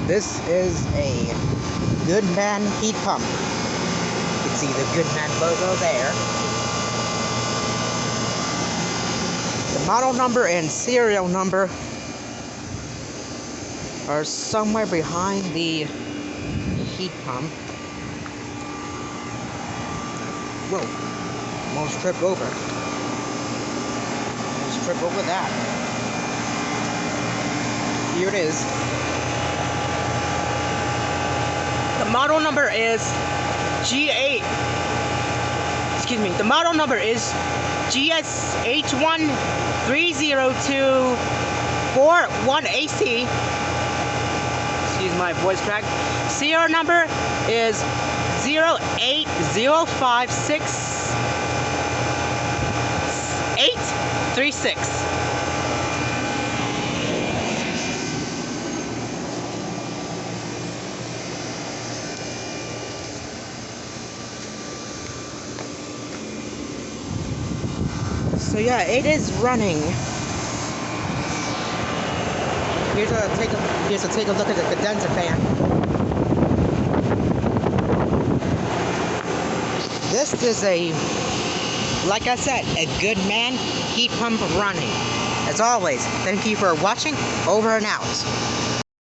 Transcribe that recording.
This is a Goodman heat pump. You can see the Goodman logo there. The model number and serial number are somewhere behind the heat pump. Whoa, almost tripped over. Almost tripped over that. Here it is. The model number is G8. Excuse me. The model number is GSH130241AC. Excuse my voice crack. Serial number is 08056-836. So yeah, it is running. Here's a take a look at the condenser fan. This is like I said, a Goodman heat pump running. As always, thank you for watching. Over and out.